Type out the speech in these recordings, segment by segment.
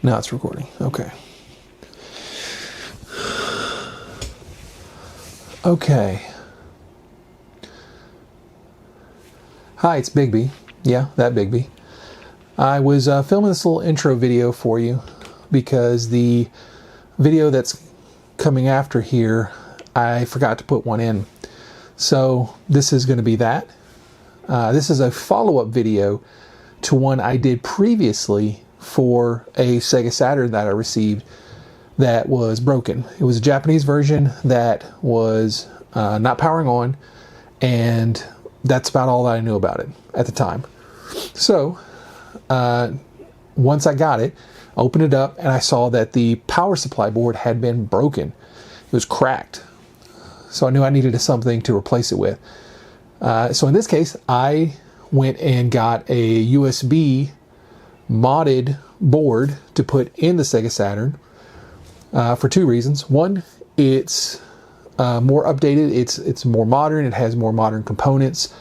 Now it's recording. Okay. Okay. Hi, it's Bigby. Yeah, that Bigby. I was filming this little intro video for you because the video that's coming after here, I forgot to put one in. So this is going to be that. This is a follow-up video to one I did previously for a Sega Saturn that I received that was broken. It was a Japanese version that was not powering on, and that's about all that I knew about it at the time. So once I got it, I opened it up and I saw that the power supply board had been broken. It was cracked. So I knew I needed something to replace it with. So in this case, I went and got a USB modded board to put in the Sega Saturn for two reasons. One, it's more updated, it's more modern, it has more modern components,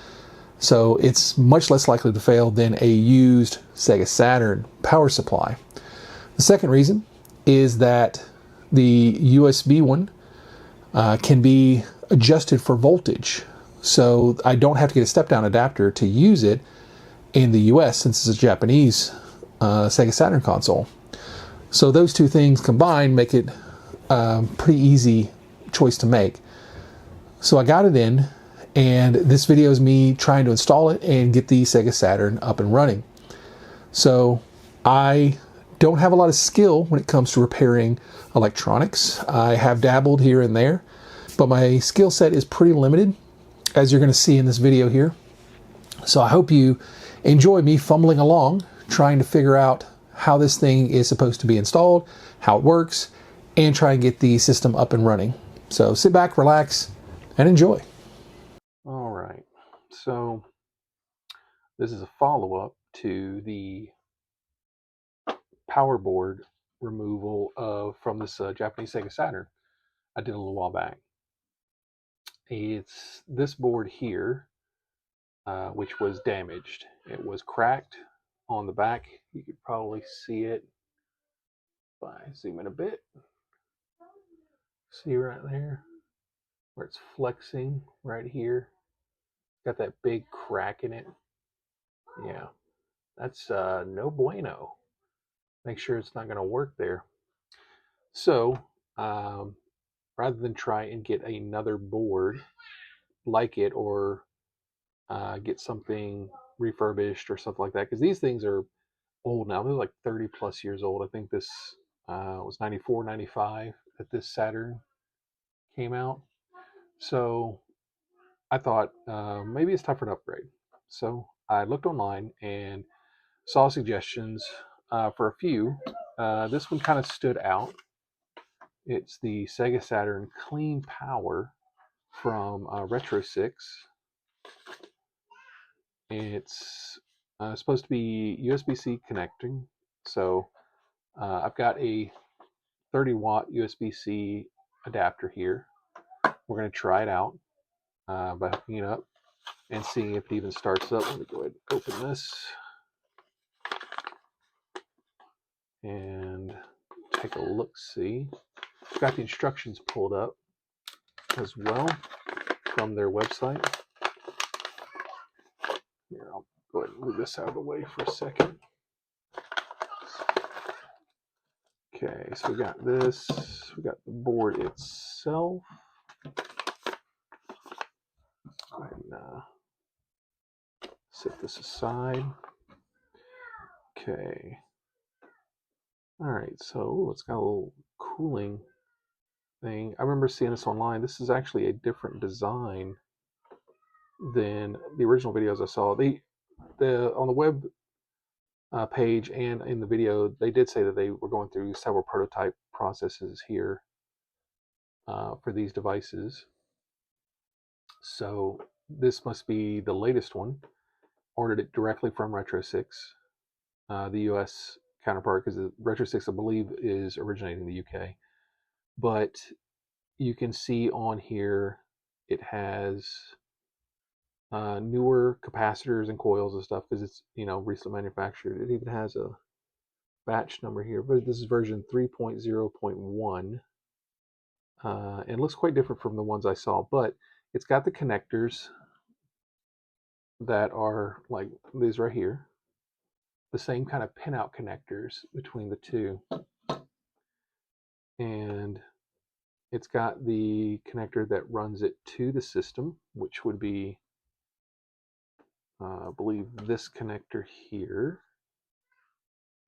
so it's much less likely to fail than a used Sega Saturn power supply. The second reason is that the USB one can be adjusted for voltage, so I don't have to get a step-down adapter to use it in the US since it's a Japanese Sega Saturn console. So those two things combined make it a pretty easy choice to make. So I got it in, and this video is me trying to install it and get the Sega Saturn up and running. So I don't have a lot of skill when it comes to repairing electronics. I have dabbled here and there, but my skill set is pretty limited, as you're going to see in this video here. So I hope you enjoy me fumbling along, trying to figure out how this thing is supposed to be installed, how it works, and try and get the system up and running. So sit back, relax, and enjoy. All right, so this is a follow-up to the power board removal from this Japanese Sega Saturn I did a little while back. It's this board here, which was damaged. It was cracked on the back. You could probably see it if I zoom in a bit. See right there where it's flexing right here. Got that big crack in it. Yeah, that's no bueno. Make sure it's not going to work there. So rather than try and get another board like it, or get something refurbished or something like that, because these things are old now. They're like 30 plus years old. I think this was 94, 95 that this Saturn came out. So I thought maybe it's time for an upgrade. So I looked online and saw suggestions for a few. This one kind of stood out. It's the Sega Saturn Clean Power from Retro 6. It's supposed to be USB-C connecting. So I've got a 30 watt USB-C adapter here. We're going to try it out by hooking it up and seeing if it even starts up. Let me go ahead and open this and take a look-see. I've got the instructions pulled up as well from their website. Here, I'll go ahead and move this out of the way for a second. Okay, so we got this. We got the board itself. Go ahead and set this aside. Okay. All right, so it's got a little cooling thing. I remember seeing this online. This is actually a different design than the original videos I saw. The on the web page and in the video, they did say that they were going through several prototype processes here for these devices. So this must be the latest one. Ordered it directly from Retro 6, the US counterpart, because the Retro 6, I believe, is originating in the UK. But you can see on here it has newer capacitors and coils and stuff, because it's recently manufactured. It even has a batch number here, but this is version 3.0.1. And it looks quite different from the ones I saw, but it's got the connectors that are like these right here, the same kind of pinout connectors between the two. And it's got the connector that runs it to the system, which would be, I believe, this connector here.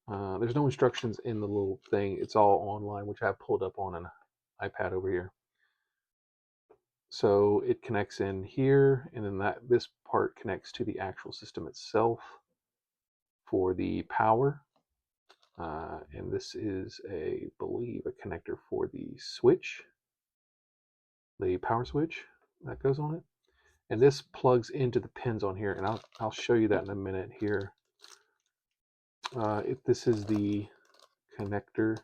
There's no instructions in the little thing. It's all online, which I have pulled up on an iPad over here. So it connects in here, and then this part connects to the actual system itself for the power. And this is, I believe, a connector for the switch, the power switch that goes on it. And this plugs into the pins on here, and I'll show you that in a minute here. This is the connector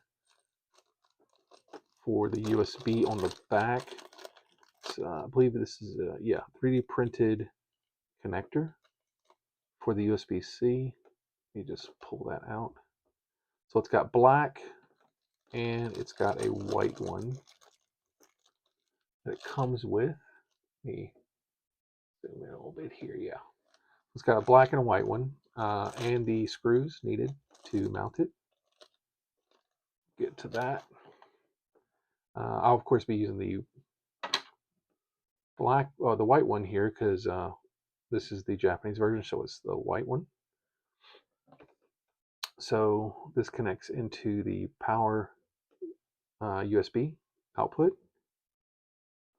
for the USB on the back. So, I believe this is a 3D printed connector for the USB-C. Let me just pull that out. So it's got black and it's got a white one that it comes with. Let me zoom in a little bit here. Yeah, it's got a black and a white one, and the screws needed to mount it. Get to that. I'll of course be using the the white one here because this is the Japanese version, so it's the white one. So this connects into the power USB output,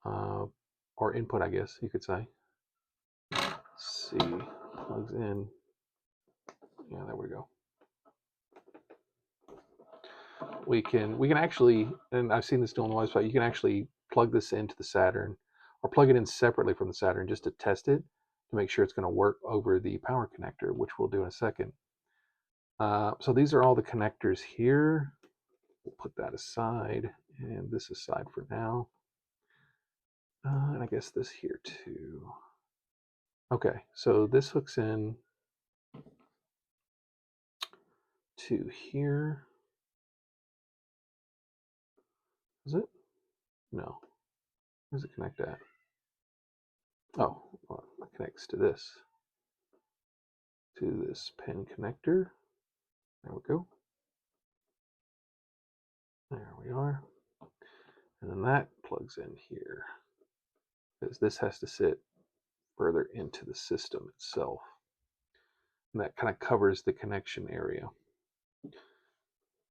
or input, I guess you could say. Let's see, plugs in. Yeah, there we go. We can actually, and I've seen this on the website, you can actually plug this into the Saturn, or plug it in separately from the Saturn just to test it to make sure it's going to work over the power connector, which we'll do in a second. So these are all the connectors here. We'll put that aside, and this aside for now. And I guess this here too. Okay, so this hooks in to here. Is it? No. Where does it connect at? Oh, well, it connects to this pin connector. There we go. There we are. And then that plugs in here, because this has to sit further into the system itself. And that kind of covers the connection area.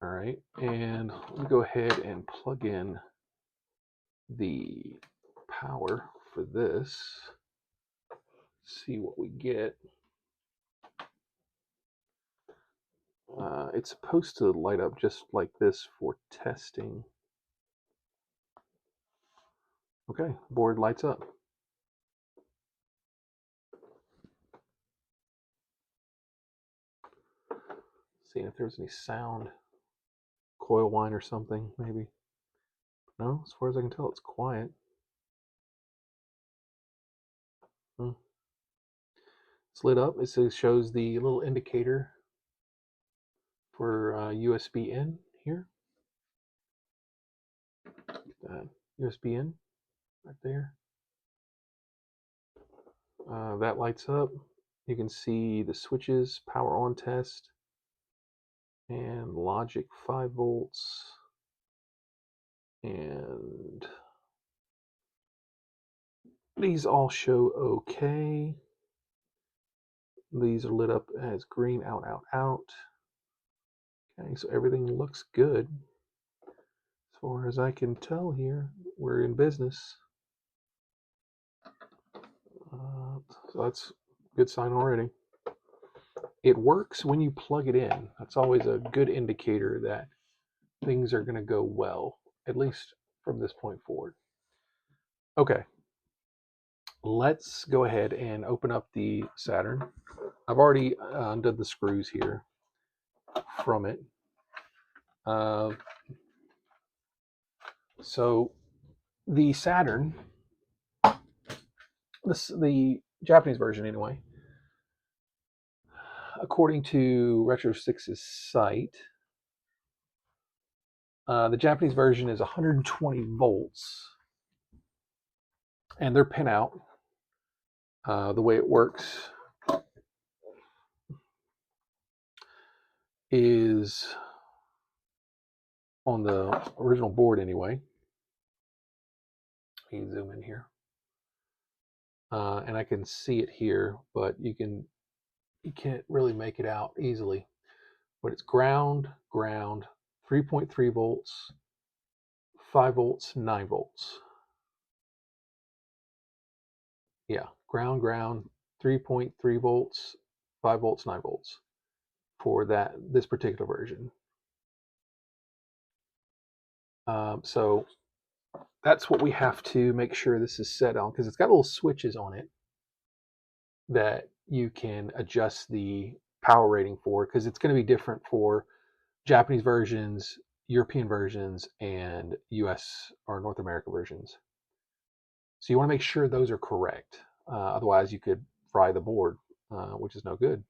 All right, and let me go ahead and plug in the power for this. See what we get. It's supposed to light up just like this for testing. Okay, board lights up. Seeing if there's any sound, coil whine or something, maybe. No, as far as I can tell, it's quiet. It's lit up. It shows the little indicator for USB in here. USB in right there. That lights up. You can see the switches, power on test, and logic 5 volts. And these all show okay. These are lit up as green, out, out, out. Okay, so everything looks good. As far as I can tell here, we're in business. So that's a good sign already. It works when you plug it in. That's always a good indicator that things are going to go well, at least from this point forward. Okay, let's go ahead and open up the Saturn. I've already undone the screws here from it. So the Saturn, the Japanese version anyway, according to Retro 6's site, The Japanese version is 120 volts, and their pinout, the way it works is on the original board anyway. You can zoom in here, and I can see it here, but you can't really make it out easily. But it's ground, 3.3 volts, 5 volts, 9 volts. Yeah, ground, 3.3 volts, 5 volts, 9 volts for this particular version. So that's what we have to make sure this is set on, because it's got little switches on it that you can adjust the power rating for, because it's going to be different for Japanese versions, European versions, and US or North America versions. So you want to make sure those are correct. Otherwise, you could fry the board, which is no good.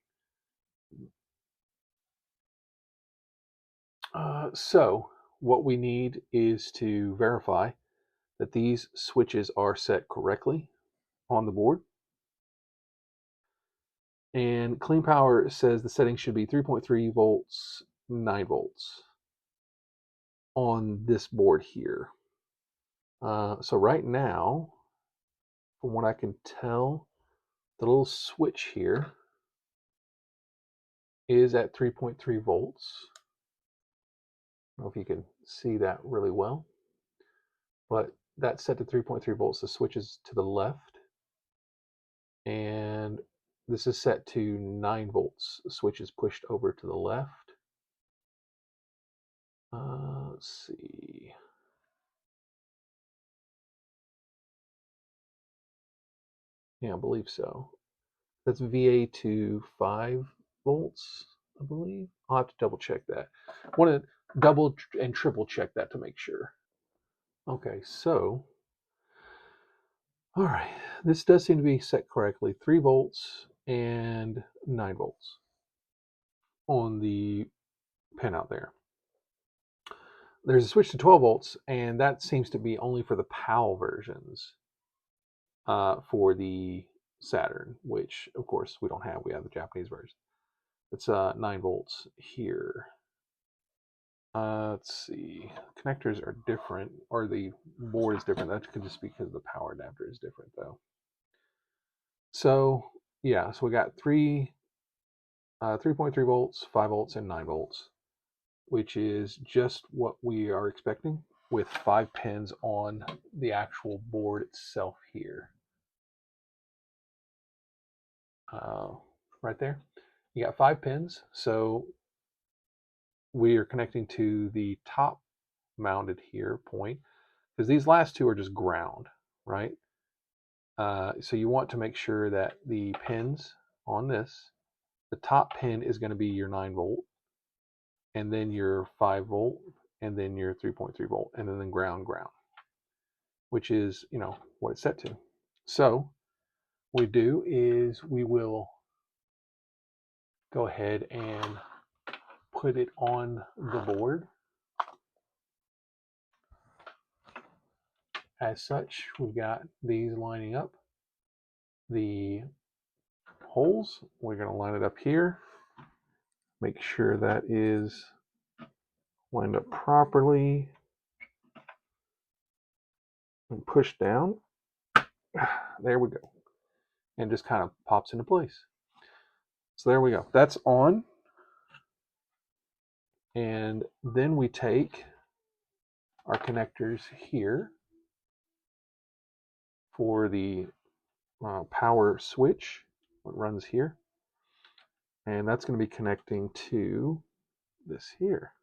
So what we need is to verify that these switches are set correctly on the board. And Clean Power says the setting should be 3.3 volts, 9 volts on this board here. So right now, from what I can tell, the little switch here is at 3.3 volts. I don't know if you can see that really well, but that's set to 3.3 volts. The switch is to the left, and this is set to 9 volts. The switch is pushed over to the left. Let's see. Yeah, I believe so. That's VA to 5 volts, I believe. I'll have to double check that. I want to double and triple check that to make sure. Okay, so, all right, this does seem to be set correctly. 3 volts and 9 volts on the pin out there. There's a switch to 12 volts, and that seems to be only for the PAL versions for the Saturn, which, of course, we don't have. We have the Japanese version. It's 9 volts here. Let's see. Connectors are different, or the board is different. That could just be because the power adapter is different, though. So, yeah, so we got 3.3 volts, 5 volts, and 9 volts, which is just what we are expecting with 5 pins on the actual board itself here. Right there. You got 5 pins, so we are connecting to the top mounted here point, because these last two are just ground, right? So you want to make sure that the pins on this, the top pin is going to be your 9 volt, and then your 5 volt, and then your 3.3 volt, and then ground, which is, what it's set to. So what we do is we will go ahead and put it on the board. As such, we've got these lining up. The holes, we're going to line it up here. Make sure that is lined up properly. And push down. There we go. And just kind of pops into place. So there we go. That's on. And then we take our connectors here for the power switch. It runs here. And that's going to be connecting to this here.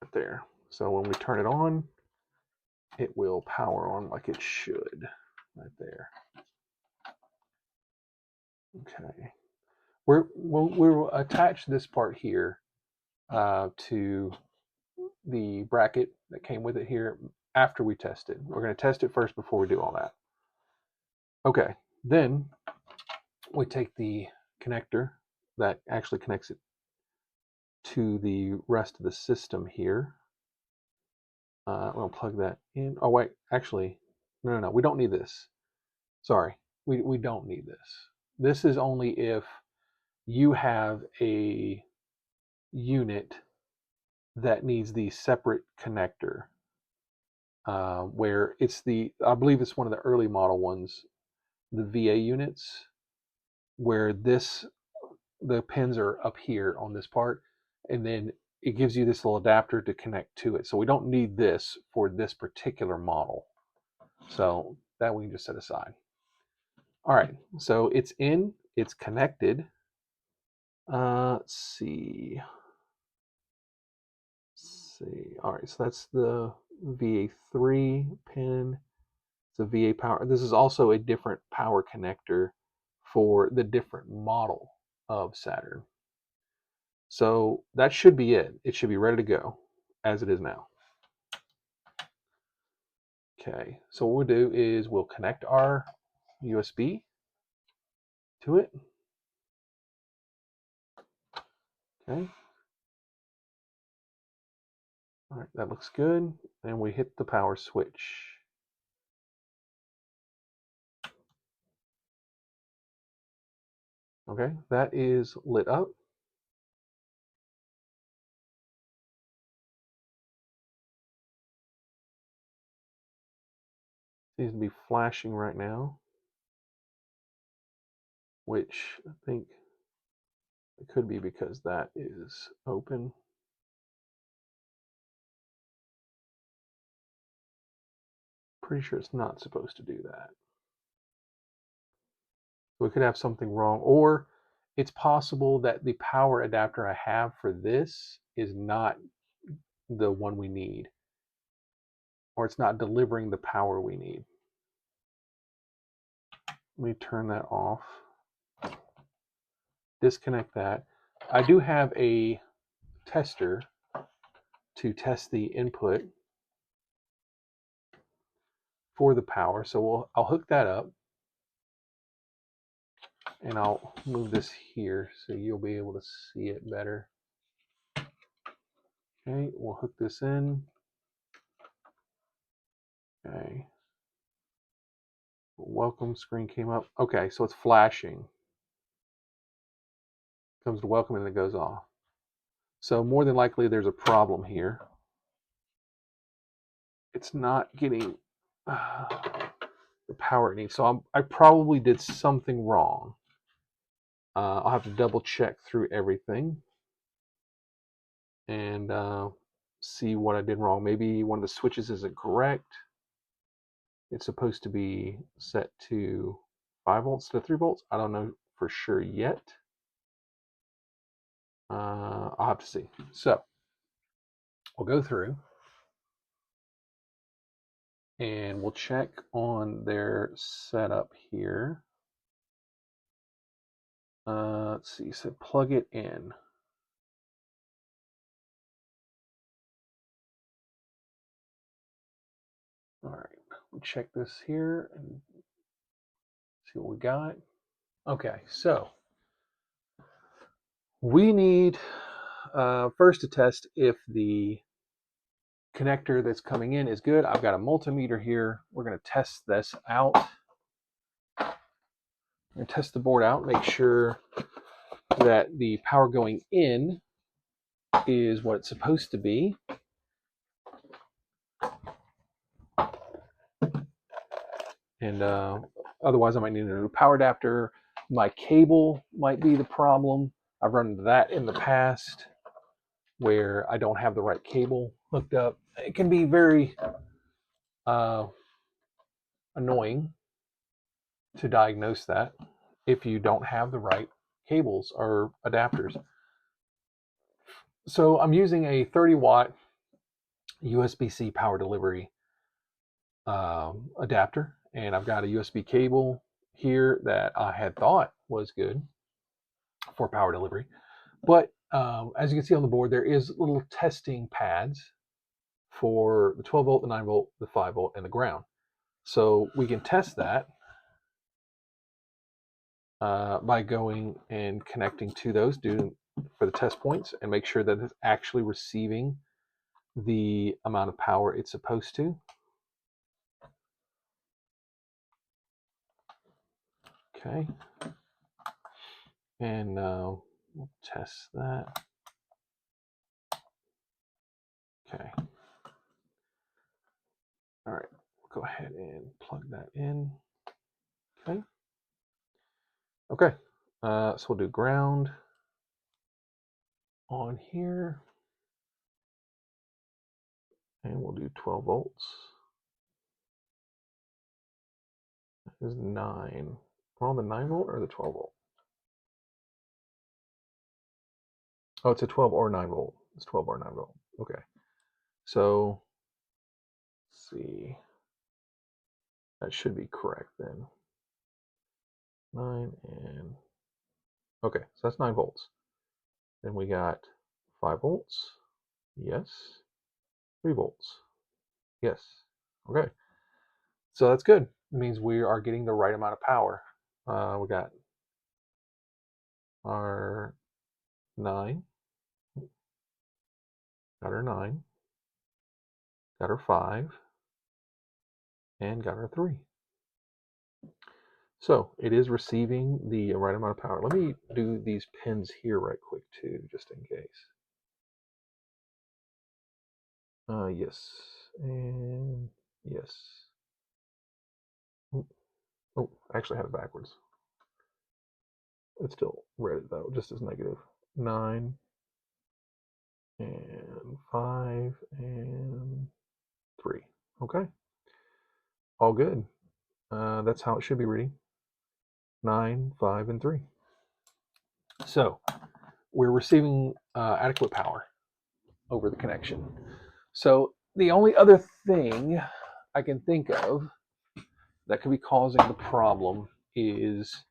Right there. So when we turn it on, it will power on like it should. Right there. Okay. We'll attach this part here to the bracket that came with it here after we test it. We're going to test it first before we do all that. Okay, then we take the connector that actually connects it to the rest of the system here. I'm going to plug that in. Oh, wait, actually, no, we don't need this. Sorry, we don't need this. This is only if you have a unit that needs the separate connector, where it's I believe it's one of the early model ones, the VA units, where the pins are up here on this part, and then it gives you this little adapter to connect to it. So we don't need this for this particular model. So that we can just set aside. All right, so it's connected. Let's see. All right, so that's the VA3 pin. It's a VA power. This is also a different power connector for the different model of Saturn. So that should be it. It should be ready to go as it is now. Okay, so what we'll do is we'll connect our USB to it. Okay. All right, that looks good. And we hit the power switch. Okay, that is lit up. Seems to be flashing right now, which I think it could be because that is open. Pretty sure it's not supposed to do that. We could have something wrong, or it's possible that the power adapter I have for this is not the one we need, or it's not delivering the power we need. Let me turn that off. Disconnect that. I do have a tester to test the input for the power, so I'll hook that up, and I'll move this here so you'll be able to see it better. Okay, we'll hook this in. Okay. Welcome screen came up. Okay, so it's flashing. Comes to welcome and it goes off. So more than likely there's a problem here. It's not getting the power it needs. So I probably did something wrong. I'll have to double check through everything and see what I did wrong. Maybe one of the switches isn't correct. It's supposed to be set to 5 volts to 3 volts. I don't know for sure yet. I'll have to see. So we'll go through and we'll check on their setup here. Let's see, so plug it in. All right, we'll check this here and see what we got. Okay, so we need first to test if the connector that's coming in is good. I've got a multimeter here. We're going to test this out. I'm going to test the board out, make sure that the power going in is what it's supposed to be. And otherwise I might need a new power adapter. My cable might be the problem. I've run into that in the past where I don't have the right cable hooked up. It can be very annoying to diagnose that if you don't have the right cables or adapters. So I'm using a 30 watt USB-C power delivery adapter, and I've got a USB cable here that I had thought was good for power delivery. But as you can see on the board, there is little testing pads for the 12 volt, the 9 volt, the 5 volt, and the ground. So we can test that by going and connecting to those, doing for the test points and make sure that it's actually receiving the amount of power it's supposed to. Okay. And we'll test that. Okay. All right. We'll go ahead and plug that in. Okay. Okay. So we'll do ground on here. And we'll do 12 volts. That is 9. We're on the 9 volt or the 12 volt? Oh, it's a 12 or 9 volt. It's 12 or 9 volt. Okay. So, let's see. That should be correct then. 9 and... Okay, so that's 9 volts. Then we got 5 volts. Yes. 3 volts. Yes. Okay. So that's good. It means we are getting the right amount of power. We got our 9. Got our 9. Got our 5. And got our 3. So it is receiving the right amount of power. Let me do these pins here right quick too, just in case. Yes, and yes. Oh, I actually had it backwards. It's still read it though, just as negative. 9 and 5 and 3. Okay, all good. That's how it should be reading. 9, 5, and 3. So we're receiving adequate power over the connection. So the only other thing I can think of that could be causing the problem is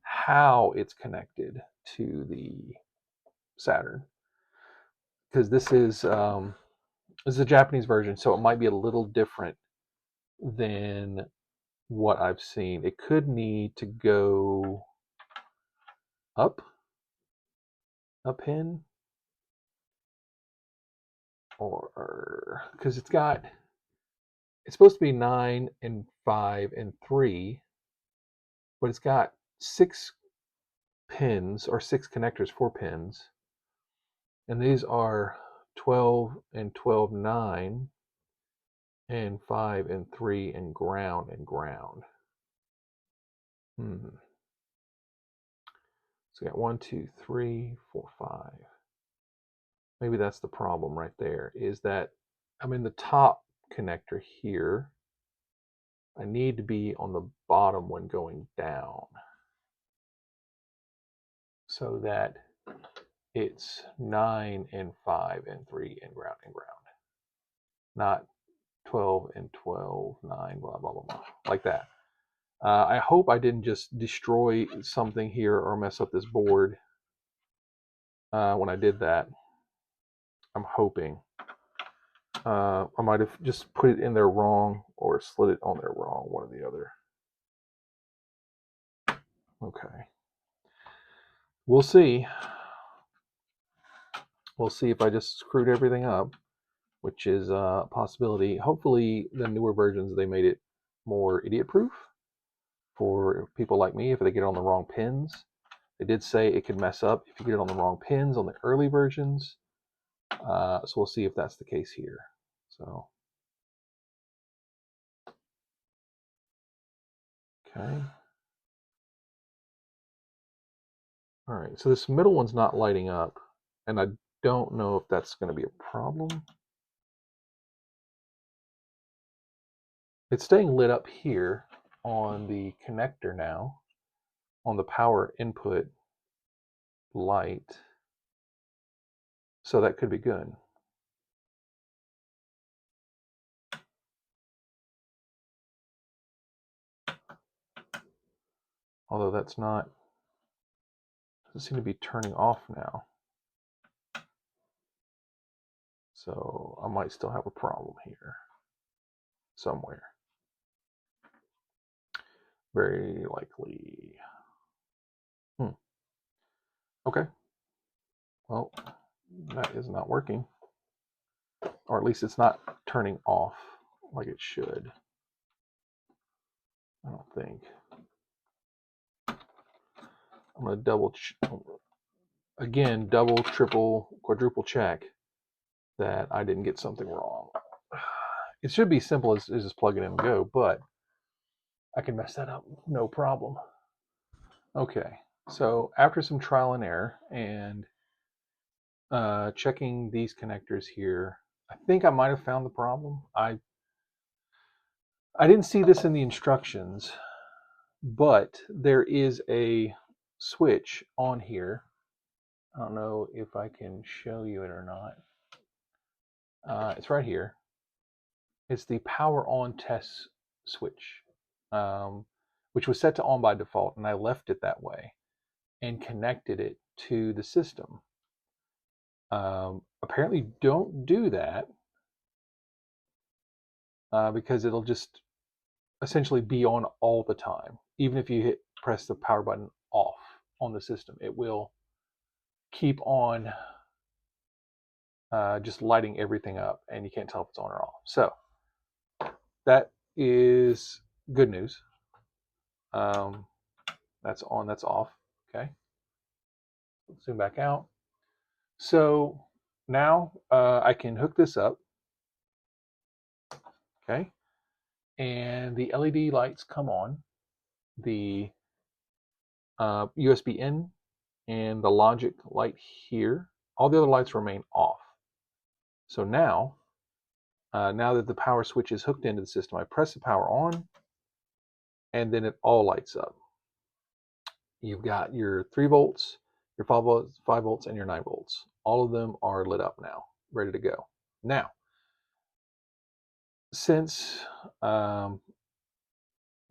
how it's connected to the Saturn, because this is a Japanese version, so it might be a little different than what I've seen. It could need to go up a pin, or because it's supposed to be 9 and 5 and 3, but it's got 6 pins or 6 connectors, 4 pins, and these are 12 and 12, 9, and 5 and 3, and ground and ground. So we got 1, 2, 3, 4, 5. Maybe that's the problem right there, is that I'm in the top connector here. I need to be on the bottom one going down, so that it's 9 and 5 and 3 and ground, not 12 and 12, 9, blah, blah, blah, blah, like that. I hope I didn't just destroy something here or mess up this board when I did that. I'm hoping. I might have just put it in there wrong or slid it on there wrong, one or the other. Okay. We'll see. We'll see if I just screwed everything up, which is a possibility. Hopefully, the newer versions, they made it more idiot-proof for people like me if they get it on the wrong pins. They did say it could mess up if you get it on the wrong pins on the early versions. So we'll see if that's the case here. So, okay. All right, so this middle one's not lighting up, and I don't know if that's going to be a problem. It's staying lit up here on the connector now, on the power input light, so that could be good. Although that's not, doesn't seem to be turning off now. So I might still have a problem here somewhere. Very likely. Okay. Well, that is not working, or at least it's not turning off like it should. I don't think. I'm going to double, triple, quadruple check that I didn't get something wrong. It should be simple as just plug it in and go, but I can mess that up, no problem. Okay, so after some trial and error and checking these connectors here, I think I might have found the problem. I didn't see this in the instructions, but there is a switch on here. I don't know if I can show you it or not. It's right here. It's the power on test switch, um, which was set to on by default, and I left it that way and connected it to the system. Apparently, don't do that because it'll just essentially be on all the time. Even if you press the power button off on the system, it will keep on just lighting everything up, and you can't tell if it's on or off. So that is good news. That's on, that's off. Okay. Zoom back out. So now I can hook this up. Okay. And the LED lights come on. The USB in and the logic light here. All the other lights remain off. So now, now that the power switch is hooked into the system, I press the power on, and then it all lights up. You've got your 3 volts, your 5 volts, and your 9 volts. All of them are lit up now, ready to go. Now, since I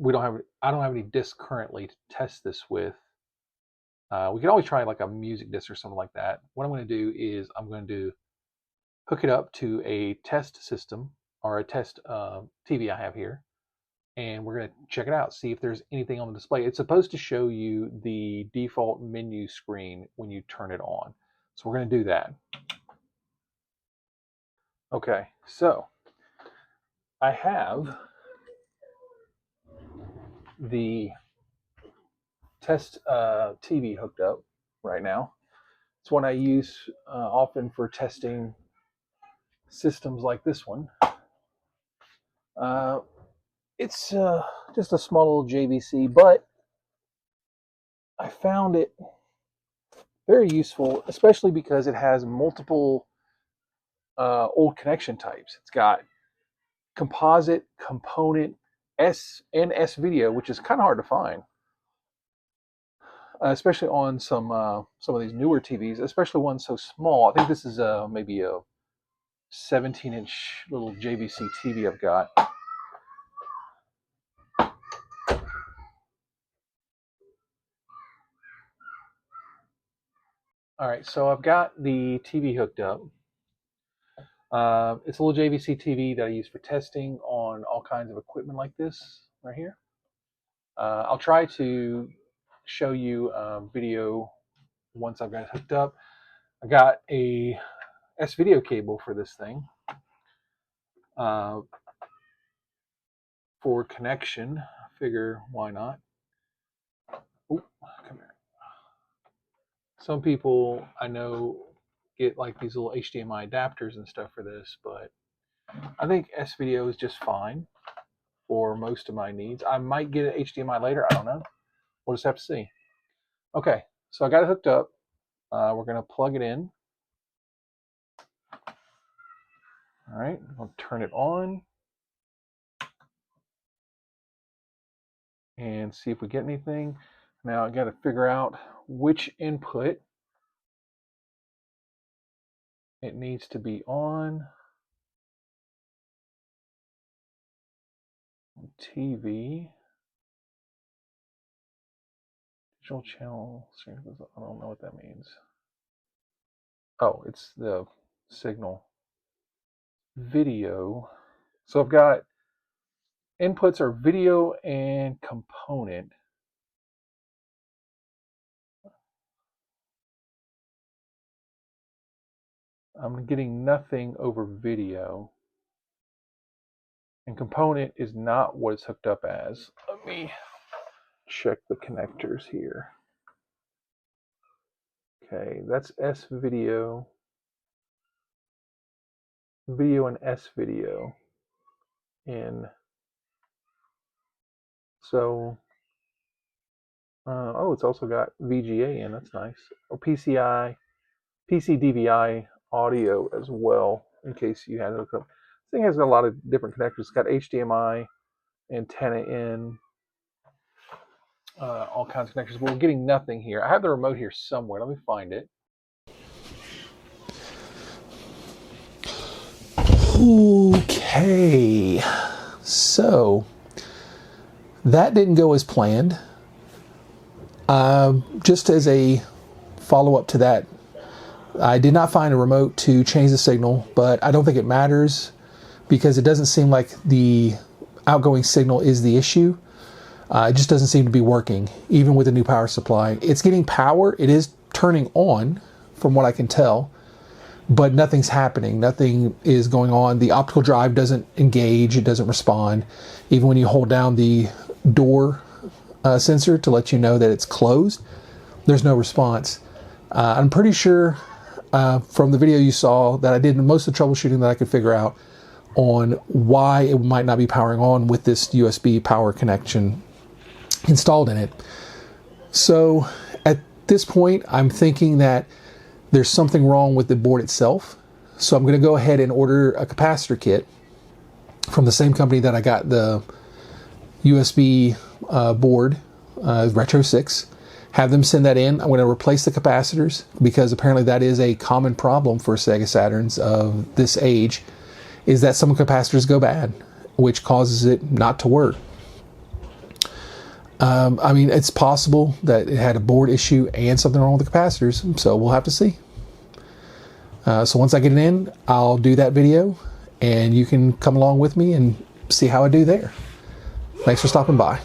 don't have any discs currently to test this with. We could always try like a music disc or something like that. What I'm going to do is I'm going to hook it up to a test system or a test TV I have here, and we're going to check it out, see if there's anything on the display. It's supposed to show you the default menu screen when you turn it on. So we're going to do that. Okay, so I have the test TV hooked up right now. It's one I use often for testing systems like this one. It's just a small little JVC, but I found it very useful, especially because it has multiple old connection types. It's got composite, component, S, and S video, which is kind of hard to find, especially on some of these newer TVs, especially ones so small. I think this is maybe a 17-inch little JVC TV I've got. All right, so I've got the TV hooked up. It's a little JVC TV that I use for testing on all kinds of equipment like this right here. I'll try to show you video once I've got it hooked up. I got a S-video cable for this thing for connection. I figure why not? Ooh, come here. Some people I know get like these little HDMI adapters and stuff for this, but I think S-video is just fine for most of my needs. I might get an HDMI later. I don't know. We'll just have to see. Okay, so I got it hooked up. We're going to plug it in. All right, I'll turn it on and see if we get anything. Now I got to figure out which input it needs to be on. TV. Digital channel. I don't know what that means. Oh, it's the signal. Video. So I've got inputs are video and component. I'm getting nothing over video. And component is not what it's hooked up as. Let me check the connectors here. Okay, that's S video. Video and S video in. So, oh, it's also got VGA in. That's nice. Or PCI, PC DVI audio as well, in case you had to hook up. This thing has a lot of different connectors. It's got HDMI, antenna in, all kinds of connectors. But we're getting nothing here. I have the remote here somewhere. Let me find it. Okay, so that didn't go as planned. Just as a follow-up to that, I did not find a remote to change the signal, but I don't think it matters because it doesn't seem like the outgoing signal is the issue. It just doesn't seem to be working, even with the new power supply. It's getting power. It is turning on, from what I can tell, but nothing's happening. Nothing is going on. The optical drive doesn't engage. It doesn't respond. Even when you hold down the door sensor to let you know that it's closed, there's no response. I'm pretty sure from the video you saw that I did most of the troubleshooting that I could figure out on why it might not be powering on with this USB power connection installed in it. So at this point, I'm thinking that there's something wrong with the board itself. So I'm going to go ahead and order a capacitor kit from the same company that I got the USB board, Retro 6. Have them send that in. I'm going to replace the capacitors because apparently that is a common problem for Sega Saturns of this age, is that some capacitors go bad, which causes it not to work. I mean, it's possible that it had a board issue and something wrong with the capacitors, so we'll have to see. So once I get it in, I'll do that video, and you can come along with me and see how I do there. Thanks for stopping by.